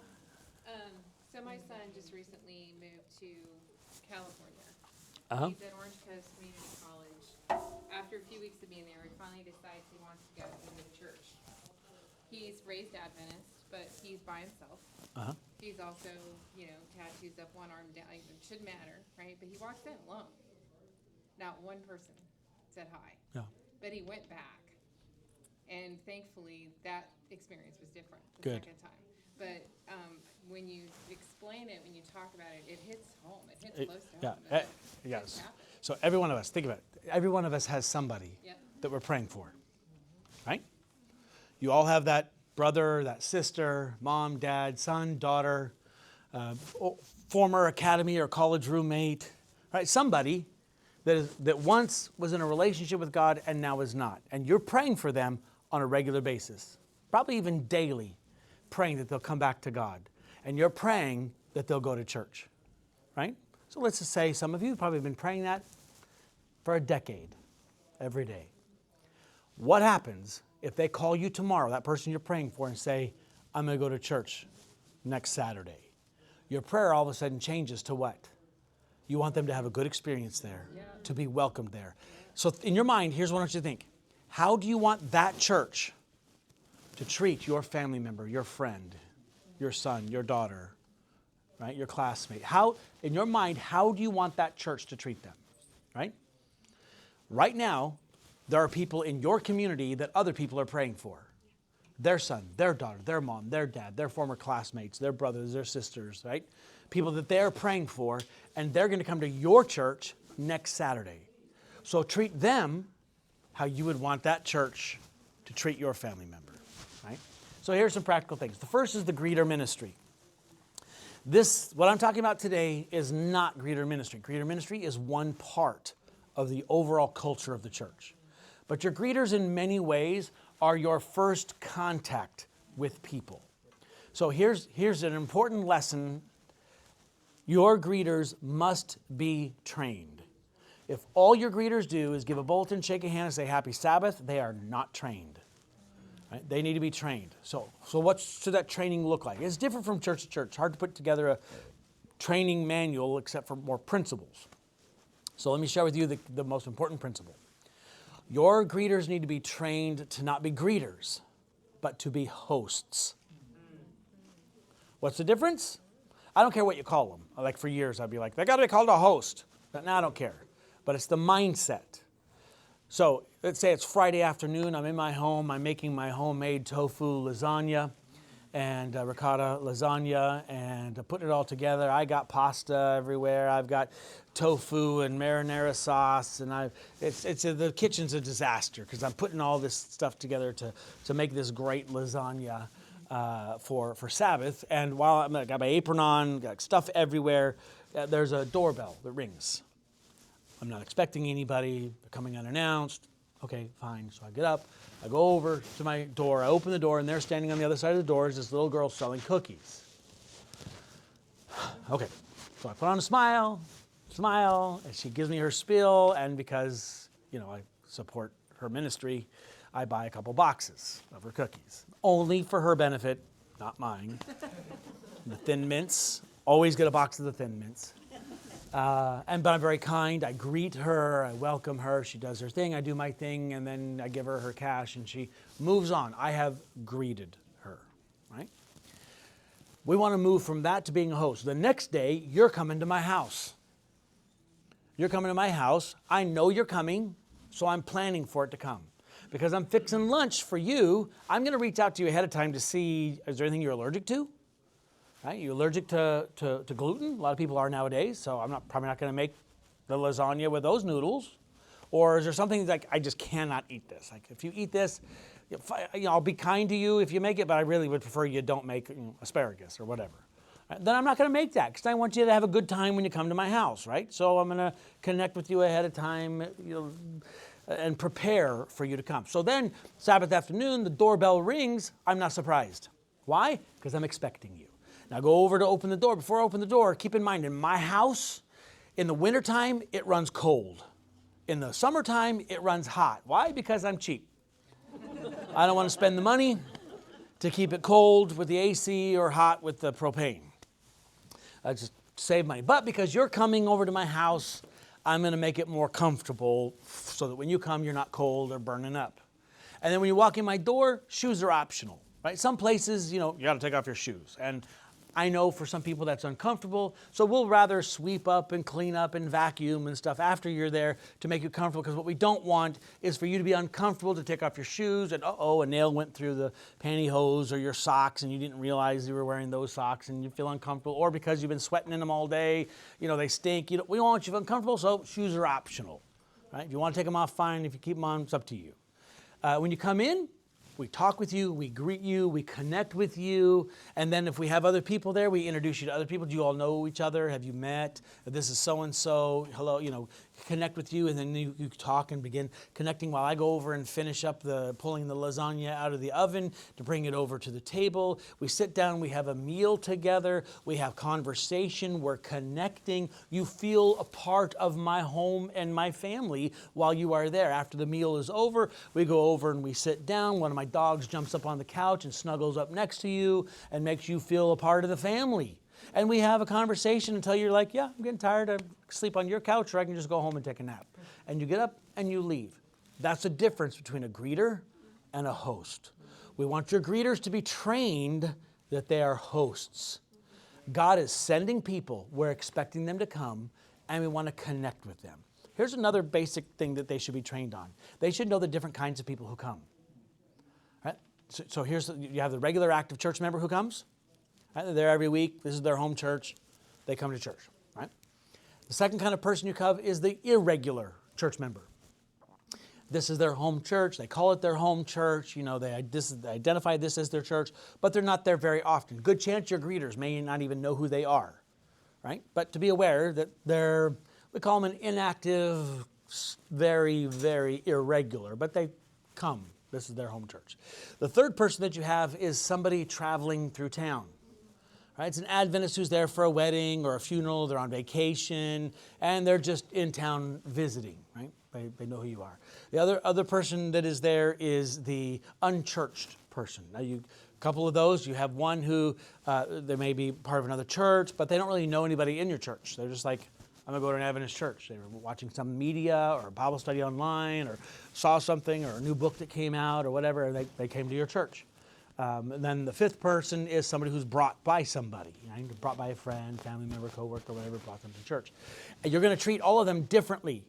Speaker 3: So my son just recently moved to California.
Speaker 1: Uh-huh.
Speaker 3: He's at Orange Coast Community College. After a few weeks of being there, he finally decides he wants to go into the church. He's raised Adventist, but he's by himself.
Speaker 1: Uh-huh.
Speaker 3: He's also, tattoos up one arm down. It shouldn't matter, right? But he walks in alone. Not one person said hi.
Speaker 1: Yeah.
Speaker 3: But he went back. And thankfully, that experience was different the
Speaker 1: Good.
Speaker 3: second time. But when you explain it, when you talk about it, it hits home. It hits close to
Speaker 1: Yeah.
Speaker 3: home. that
Speaker 1: Yes.
Speaker 3: things happen.
Speaker 1: So every one of us, think about it. Every one of us has somebody
Speaker 3: Yep.
Speaker 1: that we're praying for. Right? You all have that brother, that sister, mom, dad, son, daughter, former academy or college roommate, right? Somebody that once was in a relationship with God and now is not. And you're praying for them on a regular basis, probably even daily, praying that they'll come back to God. And you're praying that they'll go to church, right? So let's just say some of you have probably been praying that for a decade, every day. What happens if they call you tomorrow, that person you're praying for, and say, I'm going to go to church next Saturday? Your prayer all of a sudden changes to what? You want them to have a good experience there, to be welcomed there. So in your mind, here's what I want you to think. How do you want that church to treat your family member, your friend, your son, your daughter, right, your classmate? How, in your mind, how do you want that church to treat them, right? Right now, there are people in your community that other people are praying for. Their son, their daughter, their mom, their dad, their former classmates, their brothers, their sisters, right? People that they're praying for, and they're going to come to your church next Saturday. So treat them how you would want that church to treat your family member, right? So here's some practical things. The first is the greeter ministry. This, what I'm talking about today, is not greeter ministry. Greeter ministry is one part of the overall culture of the church. But your greeters in many ways are your first contact with people. So here's an important lesson. Your greeters must be trained. If all your greeters do is give a bulletin, shake a hand, and say Happy Sabbath, they are not trained. Right? They need to be trained. So what should that training look like? It's different from church to church. Hard to put together a training manual except for more principles. So let me share with you the most important principle. Your greeters need to be trained to not be greeters, but to be hosts. What's the difference? I don't care what you call them. Like for years, I'd be like, they got to be called a host. But now I don't care. But it's the mindset. So let's say it's Friday afternoon. I'm in my home. I'm making my homemade tofu lasagna and ricotta lasagna and putting it all together. I got pasta everywhere. I've got tofu and marinara sauce, and the kitchen's a disaster because I'm putting all this stuff together to make this great lasagna for Sabbath. And while I got my apron on, got stuff everywhere, there's a doorbell that rings. I'm not expecting anybody. They're coming unannounced. Okay, fine. So I get up, I go over to my door, I open the door, and there standing on the other side of the door is this little girl selling cookies. Okay, so I put on a smile, and she gives me her spiel, and because, I support her ministry, I buy a couple boxes of her cookies. Only for her benefit, not mine. The Thin Mints, always get a box of the Thin Mints. But I'm very kind. I greet her. I welcome her. She does her thing. I do my thing. And then I give her her cash and she moves on. I have greeted her, right? We want to move from that to being a host. The next day, you're coming to my house. You're coming to my house. I know you're coming, so I'm planning for it to come. because I'm fixing lunch for you, I'm going to reach out to you ahead of time to see, is there anything you're allergic to? Right? You allergic to gluten? A lot of people are nowadays, so I'm probably not going to make the lasagna with those noodles. Or is there something like, I just cannot eat this? Like, if you eat this, I'll be kind to you if you make it, but I really would prefer you don't make asparagus or whatever. Right? Then I'm not going to make that because I want you to have a good time when you come to my house, right? So I'm going to connect with you ahead of time, and prepare for you to come. So then, Sabbath afternoon, the doorbell rings. I'm not surprised. Why? Because I'm expecting you. Now go over to open the door. Before I open the door, keep in mind, in my house, in the wintertime, it runs cold. In the summertime, it runs hot. Why? Because I'm cheap. I don't want to spend the money to keep it cold with the AC or hot with the propane. I just save money. But because you're coming over to my house, I'm going to make it more comfortable so that when you come, you're not cold or burning up. And then when you walk in my door, shoes are optional, right? Some places, you got to take off your shoes. And I know for some people that's uncomfortable, so we'll rather sweep up and clean up and vacuum and stuff after you're there to make you comfortable, because what we don't want is for you to be uncomfortable to take off your shoes and a nail went through the pantyhose or your socks and you didn't realize you were wearing those socks and you feel uncomfortable, or because you've been sweating in them all day, they stink. We don't want you to feel uncomfortable, so shoes are optional, right? If you want to take them off, fine. If you keep them on, it's up to you. When you come in, we talk with you, we greet you, we connect with you, and then if we have other people there, we introduce you to other people. Do you all know each other? Have you met? This is so-and-so. Hello, connect with you, and then you talk and begin connecting while I go over and finish up pulling the lasagna out of the oven to bring it over to the table. We sit down, we have a meal together, we have conversation, we're connecting. You feel a part of my home and my family while you are there. After the meal is over, we go over and we sit down. One of my dogs jumps up on the couch and snuggles up next to you and makes you feel a part of the family. And we have a conversation until you're like, yeah, I'm getting tired. I sleep on your couch, or I can just go home and take a nap. And you get up and you leave. That's the difference between a greeter and a host. We want your greeters to be trained that they are hosts. God is sending people. We're expecting them to come, and we want to connect with them. Here's another basic thing that they should be trained on. They should know the different kinds of people who come. Right? So you have the regular active church member who comes. Right? They're there every week. This is their home church. They come to church. Right? The second kind of person you have is the irregular church member. This is their home church. They call it their home church. They identify this as their church, but they're not there very often. Good chance your greeters may not even know who they are. Right? But to be aware that we call them an inactive, very, very irregular, but they come. This is their home church. The third person that you have is somebody traveling through town. Right? It's an Adventist who's there for a wedding or a funeral. They're on vacation, and they're just in town visiting. Right? They know who you are. The other person that is there is the unchurched person. Now, a couple of those. You have one who they may be part of another church, but they don't really know anybody in your church. They're just like, I'm going to go to an Adventist church. They were watching some media or a Bible study online or saw something or a new book that came out or whatever, and they came to your church. And then the fifth person is somebody who's brought by somebody, brought by a friend, family member, coworker, whatever, brought them to church. And you're going to treat all of them differently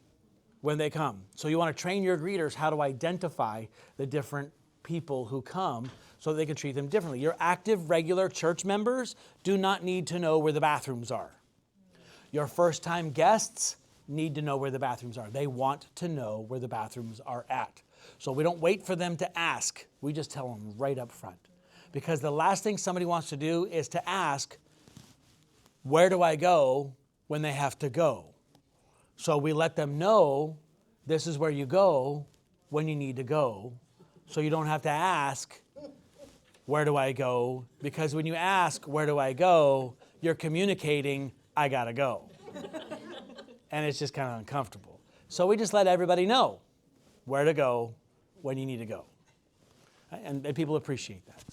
Speaker 1: when they come. So you want to train your greeters how to identify the different people who come so that they can treat them differently. Your active, regular church members do not need to know where the bathrooms are. Your first-time guests need to know where the bathrooms are. They want to know where the bathrooms are at. So we don't wait for them to ask. We just tell them right up front. Because the last thing somebody wants to do is to ask, where do I go, when they have to go? So we let them know this is where you go when you need to go. So you don't have to ask, where do I go? Because when you ask, where do I go, you're communicating, I gotta go. And it's just kind of uncomfortable. So we just let everybody know where to go when you need to go. And people appreciate that.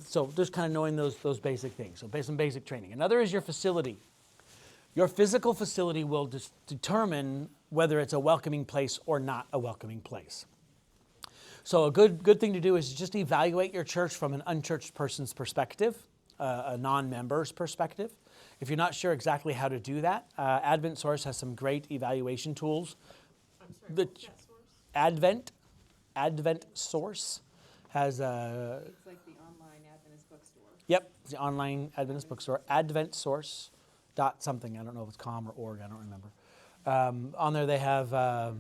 Speaker 1: So just kind of knowing those basic things. So some basic training. Another is your facility. Your physical facility will determine whether it's a welcoming place or not a welcoming place. So a good thing to do is just evaluate your church from an unchurched person's perspective, a non-member's perspective. If you're not sure exactly how to do that, AdventSource has some great evaluation tools.
Speaker 3: I'm sorry, what's that source?
Speaker 1: Advent Advent Source has a,
Speaker 3: It's like the online Adventist bookstore.
Speaker 1: yep, it's the online Adventist bookstore, Advent Source dot something. I don't know if it's com or org, I don't remember. On there they have, I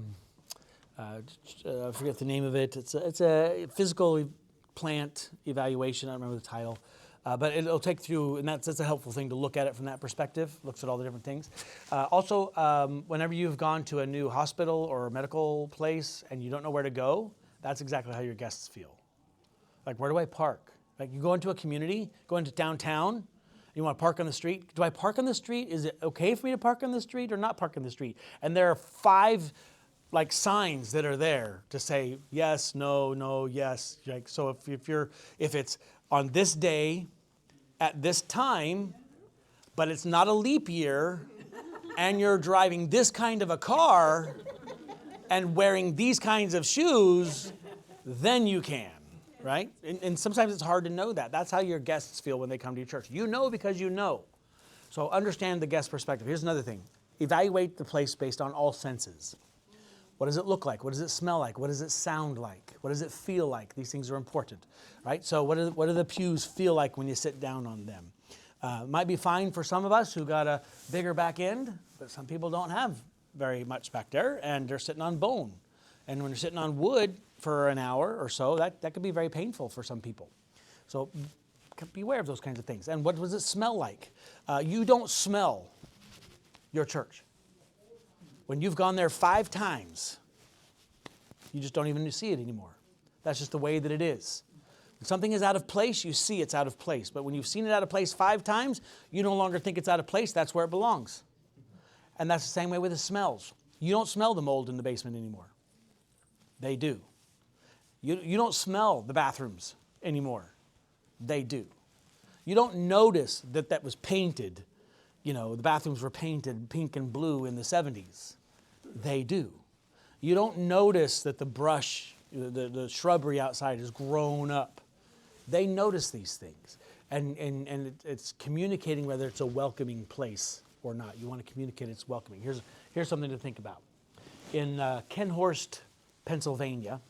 Speaker 1: forget the name of it. It's a physical plant evaluation. I don't remember the title. But it'll take through, and that's a helpful thing to look at it from that perspective, looks at all the different things. Also, whenever you've gone to a new hospital or medical place and you don't know where to go, that's exactly how your guests feel. Like, where do I park? Like, you go into a community, go into downtown, you want to park on the street. Do I park on the street? Is it okay for me to park on the street or not park on the street? And there are 5 like signs that are there to say yes, no, no, yes. Like, so if it's on this day, at this time, but it's not a leap year, and you're driving this kind of a car and wearing these kinds of shoes, then you can, right? And sometimes it's hard to know that. That's how your guests feel when they come to your church. You know because you know. So understand the guest perspective. Here's another thing. Evaluate the place based on all senses. What does it look like? What does it smell like? What does it sound like? What does it feel like? These things are important, right? So what do the pews feel like when you sit down on them? Might be fine for some of us who got a bigger back end, but some people don't have very much back there, and they're sitting on bone. And when you're sitting on wood for an hour or so, that could be very painful for some people. So be aware of those kinds of things. And what does it smell like? You don't smell your church. When you've gone there 5 times, you just don't even see it anymore. That's just the way that it is. When something is out of place, you see it's out of place. But when you've seen it out of place 5 times, you no longer think it's out of place. That's where it belongs. And that's the same way with the smells. You don't smell the mold in the basement anymore. They do. You don't smell the bathrooms anymore. They do. You don't notice that was painted. You know, the bathrooms were painted pink and blue in the 70s. They do. You don't notice that the brush, the shrubbery outside has grown up. They notice these things. And it's communicating whether it's a welcoming place or not. You want to communicate it's welcoming. Here's something to think about. In Kenhorst, Pennsylvania,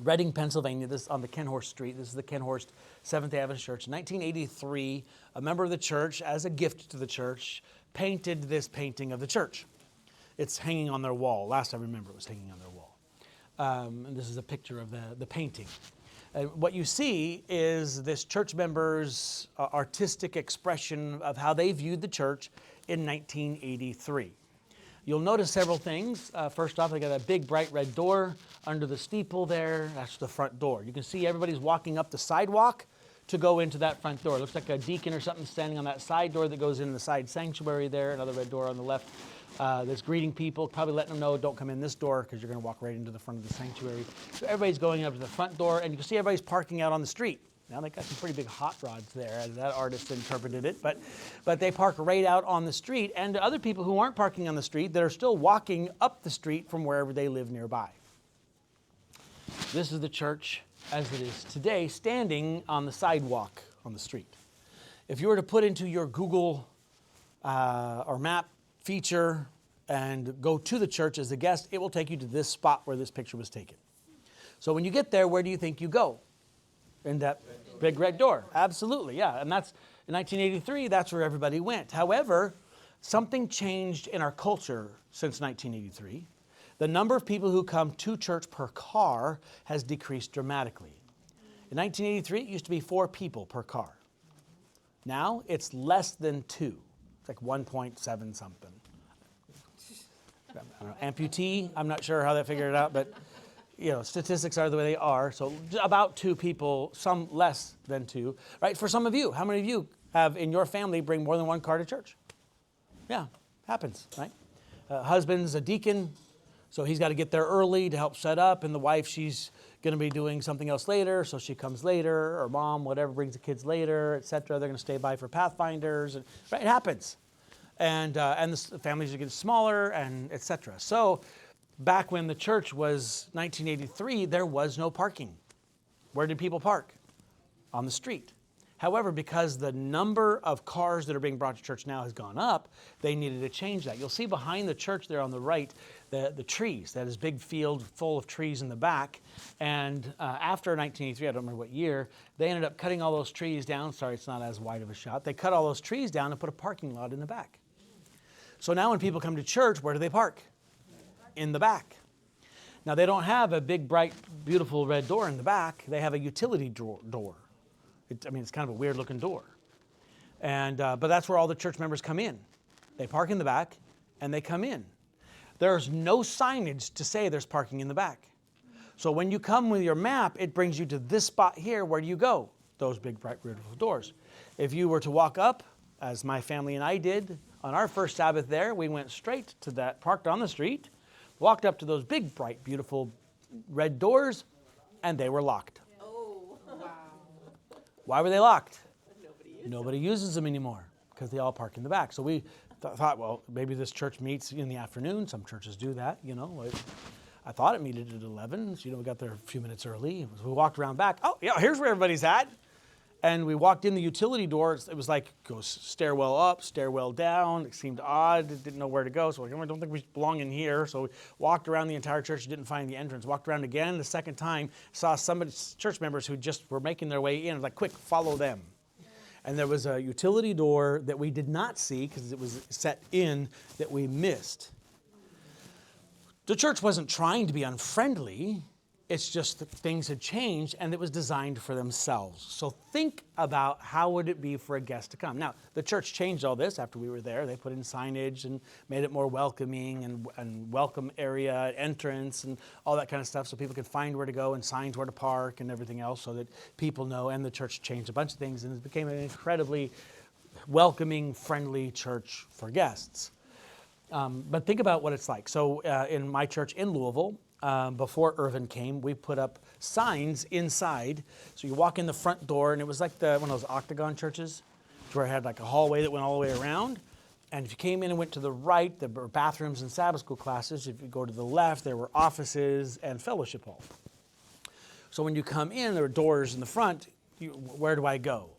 Speaker 1: Reading, Pennsylvania, this is on the Kenhorst Street. This is the Kenhorst Seventh-day Adventist Church. In 1983, a member of the church, as a gift to the church, painted this painting of the church. It's hanging on their wall. Last I remember, it was hanging on their wall. And this is a picture of the painting. What you see is this church member's artistic expression of how they viewed the church in 1983. You'll notice several things. First off, they got a big bright red door under the steeple there. That's the front door. You can see everybody's walking up the sidewalk to go into that front door. It looks like a deacon or something standing on that side door that goes in the side sanctuary there. Another red door on the left that's greeting people, probably letting them know, don't come in this door because you're going to walk right into the front of the sanctuary. So everybody's going up to the front door, and you can see everybody's parking out on the street. Now, they got some pretty big hot rods there, as that artist interpreted it, but they park right out on the street, and other people who aren't parking on the street that are still walking up the street from wherever they live nearby. This is the church as it is today, standing on the sidewalk on the street. If you were to put into your Google or map feature and go to the church as a guest, it will take you to this spot where this picture was taken. So when you get there, where do you think you go? In that big red door. Absolutely, yeah. And that's, in 1983, that's where everybody went. However, something changed in our culture since 1983. The number of people who come to church per car has decreased dramatically. In 1983, it used to be 4 people per car. Now, it's less than 2. It's like 1.7 something. I don't know, amputee, I'm not sure how they figured it out, but you know, statistics are the way they are. So about 2 people, some less than 2, right? For some of you, how many of you have in your family bring more than 1 car to church? Yeah, happens, right? Husband's a deacon, so he's got to get there early to help set up, and the wife, she's going to be doing something else later, so she comes later, or mom, whatever, brings the kids later, etc. They're going to stay by for Pathfinders, and right, it happens. And the families are getting smaller, and etc. So back when the church was 1983, there was no parking. Where did people park? On the street. However, because the number of cars that are being brought to church now has gone up, they needed to change that. You'll see behind the church there on the right, the trees. That is big field full of trees in the back. And after 1983, I don't remember what year, they ended up cutting all those trees down. Sorry, it's not as wide of a shot. They cut all those trees down and put a parking lot in the back. So now when people come to church, where do they park? In the back. Now, they don't have a big, bright, beautiful red door in the back. They have a utility door. It's kind of a weird-looking door. And but that's where all the church members come in. They park in the back, and they come in. There's no signage to say there's parking in the back. So when you come with your map, it brings you to this spot here. Where do you go? Those big, bright, beautiful doors. If you were to walk up, as my family and I did on our first Sabbath there, we went straight to that, parked on the street, walked up to those big, bright, beautiful red doors, and they were locked. Why were they locked? Nobody uses them anymore because they all park in the back. So we thought, well, maybe this church meets in the afternoon. Some churches do that, I thought it meted at 11, so we got there a few minutes early. So we walked around back. Oh, yeah, here's where everybody's at. And we walked in the utility doors. It was like, goes stairwell up, stairwell down. It seemed odd. Didn't know where to go. So I don't think we belong in here. So we walked around the entire church, didn't find the entrance. Walked around again the second time, saw church members who just were making their way in. I was like, quick, follow them. And there was a utility door that we did not see because it was set in that we missed. The church wasn't trying to be unfriendly. It's just that things had changed and it was designed for themselves. So think about how would it be for a guest to come. Now, the church changed all this after we were there. They put in signage and made it more welcoming and welcome area, entrance and all that kind of stuff so people could find where to go and signs where to park and everything else so that people know. And the church changed a bunch of things and it became an incredibly welcoming, friendly church for guests. But think about what it's like. So in my church in Louisville, before Irvin came, we put up signs inside. So you walk in the front door, and it was like one of those octagon churches, where it had like a hallway that went all the way around. And if you came in and went to the right, there were bathrooms and Sabbath school classes. If you go to the left, there were offices and fellowship hall. So when you come in, there were doors in the front. Where do I go?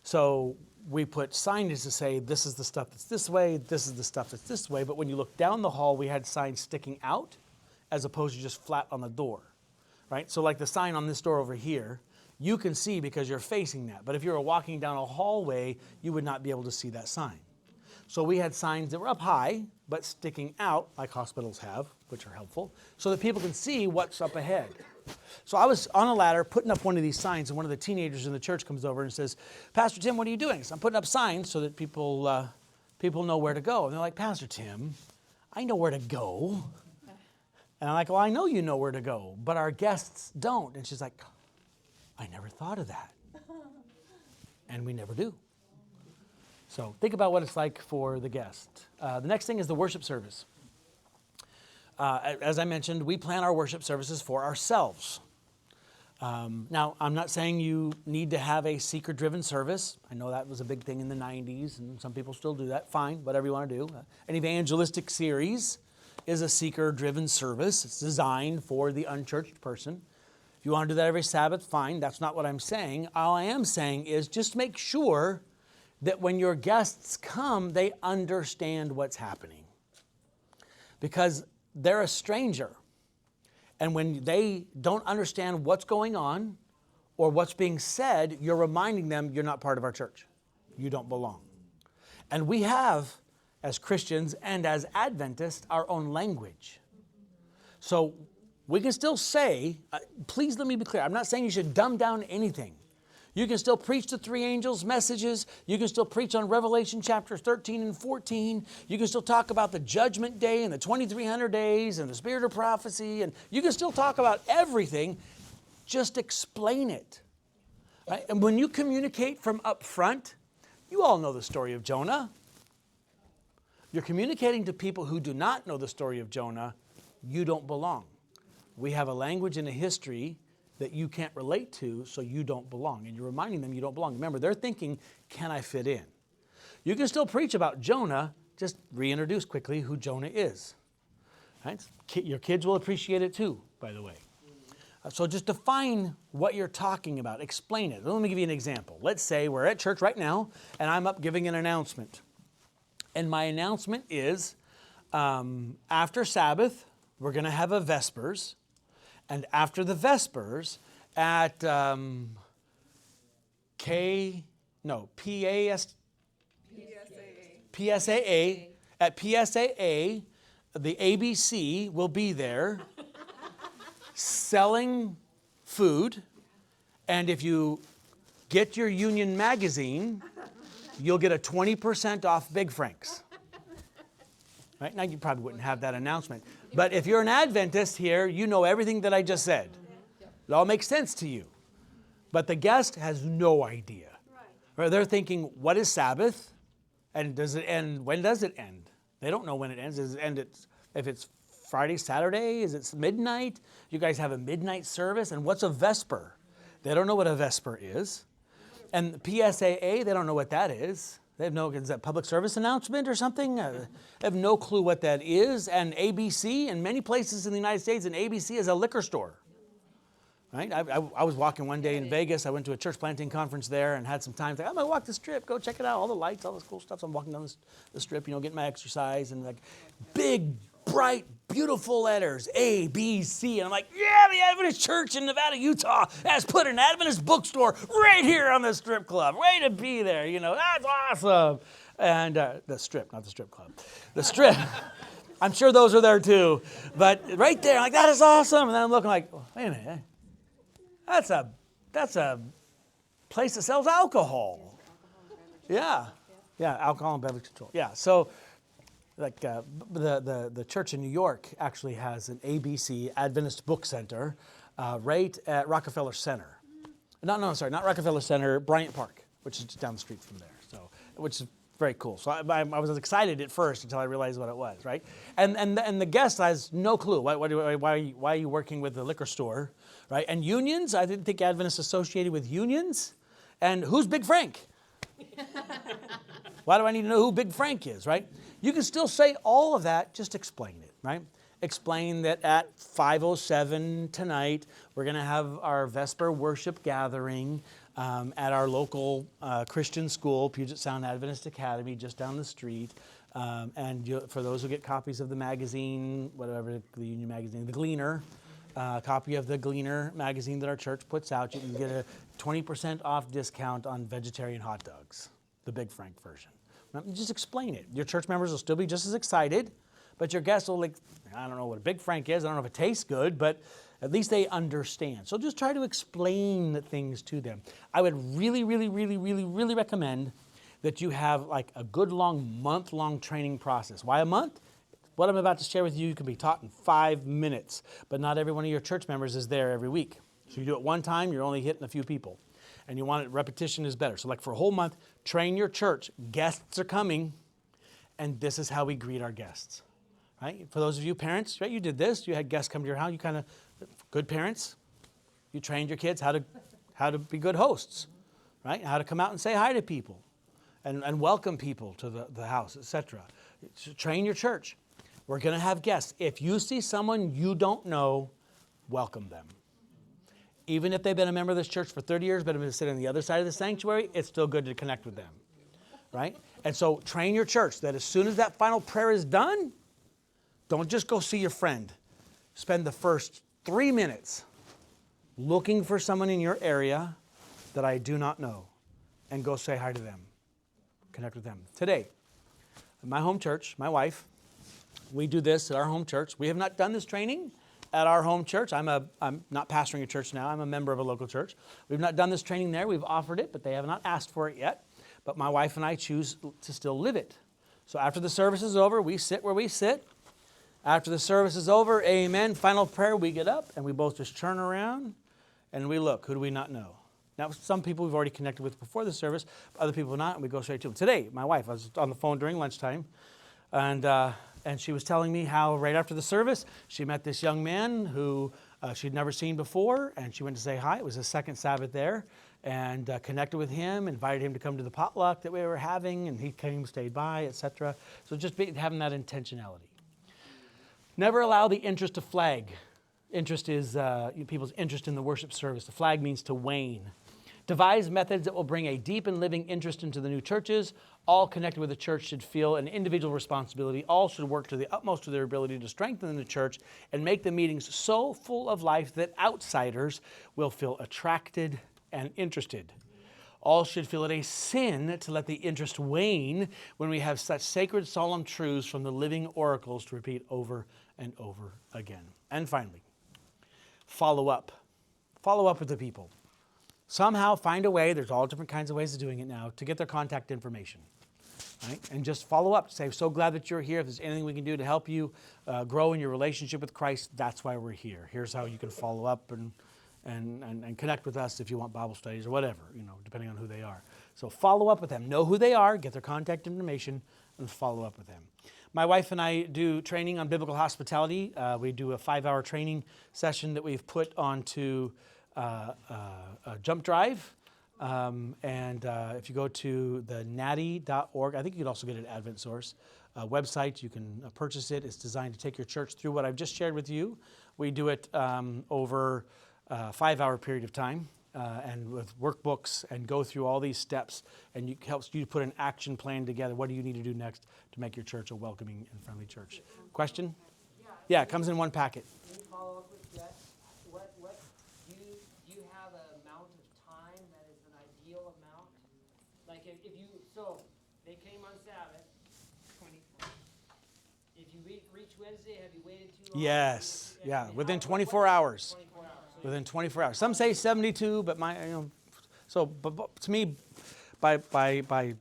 Speaker 1: So we put signage to say, this is the stuff that's this way, this is the stuff that's this way. But when you look down the hall, we had signs sticking out as opposed to just flat on the door, right? So like the sign on this door over here, you can see because you're facing that. But if you were walking down a hallway, you would not be able to see that sign. So we had signs that were up high, but sticking out, like hospitals have, which are helpful, so that people can see what's up ahead. So I was on a ladder putting up one of these signs, and one of the teenagers in the church comes over and says, Pastor Tim, what are you doing? So I'm putting up signs so that people know where to go. And they're like, Pastor Tim, I know where to go. And I'm like, well, I know you know where to go, but our guests don't. And she's like, I never thought of that. And we never do. So think about what it's like for the guest. The next thing is the worship service. As I mentioned, we plan our worship services for ourselves. Now, I'm not saying you need to have a seeker-driven service. I know that was a big thing in the 90s, and some people still do that. Fine, whatever you want to do. An evangelistic series is a seeker-driven service. It's designed for the unchurched person. If you want to do that every Sabbath, fine. That's not what I'm saying. All I am saying is just make sure that when your guests come, they understand what's happening. Because they're a stranger. And when they don't understand what's going on or what's being said, you're reminding them you're not part of our church. You don't belong. And we have, as Christians and as Adventists, our own language. So we can still say, please let me be clear, I'm not saying you should dumb down anything. You can still preach the three angels' messages. You can still preach on Revelation chapter 13 and 14. You can still talk about the judgment day and the 2,300 days and the spirit of prophecy. And you can still talk about everything. Just explain it. Right? And when you communicate from up front, you all know the story of Jonah. You're communicating to people who do not know the story of Jonah. You don't belong. We have a language and a history that you can't relate to, so you don't belong. And you're reminding them you don't belong. Remember, they're thinking, can I fit in? You can still preach about Jonah, just reintroduce quickly who Jonah is. Right? Your kids will appreciate it too, by the way. So just define what you're talking about. Explain it. Let me give you an example. Let's say we're at church right now, and I'm up giving an announcement. And my announcement is, after Sabbath, we're going to have a Vespers. And after the Vespers, at PSAA, at PSAA, the ABC will be there selling food. And if you get your Union magazine, you'll get a 20% off Big Frank's. Right? Now, you probably wouldn't have that announcement. But if you're an Adventist here, you know everything that I just said. It all makes sense to you. But the guest has no idea. Right. They're thinking, what is Sabbath? And does it end? When does it end? They don't know when it ends. Does it end if it's Friday, Saturday? Is it midnight? You guys have a midnight service? And what's a Vesper? They don't know what a Vesper is. And PSAA, they don't know what that is. They have no, is that public service announcement or something? They have no clue what that is. And ABC, in many places in the United States, an ABC is a liquor store. Right? I was walking one day in Vegas. I went to a church planting conference there and had some time. I'm going to walk the strip, go check it out, all the lights, all this cool stuff. So I'm walking down the strip, getting my exercise, and like big, bright, beautiful letters, A, B, C. And I'm like, yeah, the Adventist Church in Nevada, Utah has put an Adventist bookstore right here on the strip club. Way to be there, that's awesome. And the strip, not the strip club. The strip. I'm sure those are there too. But right there, I'm like, that is awesome. And then I'm looking like, wait a minute. That's a place that sells alcohol. Yeah, alcohol and beverage control. Yeah, so like the church in New York actually has an ABC, Adventist Book Center, right at Rockefeller Center. Not Rockefeller Center, Bryant Park, which is just down the street from there. So, which is very cool. So I was excited at first until I realized what it was, right? And the guest has no clue. Why are you working with the liquor store, right? And unions, I didn't think Adventists associated with unions. And who's Big Frank? Why do I need to know who Big Frank is, right? You can still say all of that, just explain it, right? Explain that at 5:07 tonight, we're going to have our Vesper worship gathering at our local Christian school, Puget Sound Adventist Academy, just down the street. For those who get copies of the magazine, whatever, the Union magazine, the Gleaner, copy of the Gleaner magazine that our church puts out, you can get a 20% off discount on vegetarian hot dogs, the Big Frank version. Now, just explain it. Your church members will still be just as excited, but your guests will I don't know what a Big Frank is. I don't know if it tastes good, but at least they understand. So just try to explain things to them. I would really, really, really, really, really recommend that you have like a good month-long training process. Why a month? What I'm about to share with you can be taught in 5 minutes, but not every one of your church members is there every week. So you do it one time, you're only hitting a few people. And you want it, repetition is better. So like for a whole month, train your church. Guests are coming, and this is how we greet our guests. Right? For those of you parents, right, you did this. You had guests come to your house. You kind of, good parents, you trained your kids how to be good hosts, right? How to come out and say hi to people and welcome people to the house, etc. Train your church. We're going to have guests. If you see someone you don't know, welcome them. Even if they've been a member of this church for 30 years, but have been sitting on the other side of the sanctuary, it's still good to connect with them, right? And so train your church that as soon as that final prayer is done, don't just go see your friend. Spend the first 3 minutes looking for someone in your area that I do not know and go say hi to them. Connect with them. Today, at my home church, my wife, we do this at our home church. We have not done this training at our home church. I'm not pastoring a church now. I'm a member of a local church. We've not done this training there. We've offered it, but they have not asked for it yet. But my wife and I choose to still live it. So after the service is over, we sit where we sit. After the service is over, amen, final prayer, we get up and we both just turn around and we look. Who do we not know? Now, some people we've already connected with before the service, other people not, and we go straight to them. Today, my wife, I was on the phone during lunchtime, and she was telling me how right after the service, she met this young man who she'd never seen before, and she went to say hi. It was his second Sabbath there, and connected with him, invited him to come to the potluck that we were having, and he came, stayed by, etc. So just having that intentionality. Never allow the interest to flag Interest is people's interest in the worship service. The flag means to wane. Devise methods that will bring a deep and living interest into the new churches. All connected with the church should feel an individual responsibility. All should work to the utmost of their ability to strengthen the church and make the meetings so full of life that outsiders will feel attracted and interested. All should feel it a sin to let the interest wane when we have such sacred, solemn truths from the living oracles to repeat over and over again. And finally, follow up. Follow up with the people. Somehow find a way, there's all different kinds of ways of doing it now, to get their contact information. Right? And just follow up. Say, so glad that you're here. If there's anything we can do to help you grow in your relationship with Christ, that's why we're here. Here's how you can follow up and connect with us if you want Bible studies or whatever, depending on who they are. So follow up with them. Know who they are, get their contact information, and follow up with them. My wife and I do training on biblical hospitality. We do a 5-hour training session that we've put onto a Jump Drive. If you go to the natty.org, I think you can also get it at Advent Source website. You can purchase it. It's designed to take your church through what I've just shared with you. We do it over a 5-hour period of time and with workbooks and go through all these steps, and it helps you put an action plan together. What do you need to do next to make your church a welcoming and friendly church? Question? Yeah, it comes in one packet.
Speaker 4: Can you follow up with Jess? What do you have an amount of time that is an ideal amount? Like if you, so they came on Sabbath.
Speaker 3: 24.
Speaker 4: If you reach Wednesday, have you waited too long?
Speaker 1: Yes,
Speaker 4: And
Speaker 1: within
Speaker 4: how-
Speaker 1: 24 hours.
Speaker 4: 24 hours. So
Speaker 1: Within 24 hours. Some say 72, but but to me, by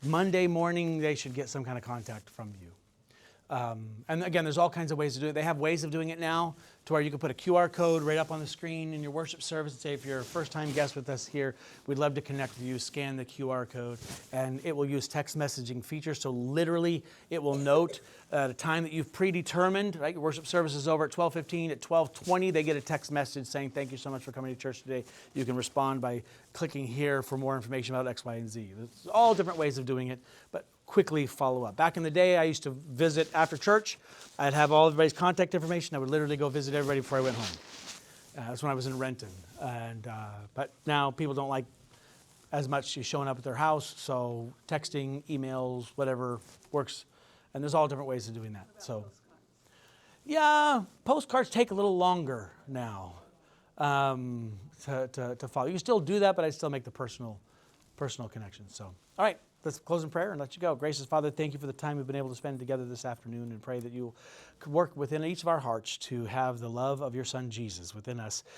Speaker 1: Monday morning, they should get some kind of contact from you. And again, there's all kinds of ways to do it. They have ways of doing it now to where you can put a QR code right up on the screen in your worship service and say, if you're a first-time guest with us here, we'd love to connect with you. Scan the QR code, and it will use text messaging features. So literally, it will note the time that you've predetermined. Right, your worship service is over at 12:15. At 12:20, they get a text message saying, "Thank you so much for coming to church today." You can respond by clicking here for more information about X, Y, and Z. There's all different ways of doing it, but quickly follow up. Back in the day, I used to visit after church. I'd have all everybody's contact information. I would literally go visit everybody before I went home. That's when I was in Renton. But now people don't like as much you showing up at their house, so texting, emails, whatever works. And there's all different ways of doing that. So, yeah, postcards take a little longer now to follow. You can still do that, but I still make the personal connection. So, all right. Let's close in prayer and let you go. Gracious Father, thank you for the time we've been able to spend together this afternoon, and pray that you could work within each of our hearts to have the love of your Son Jesus within us,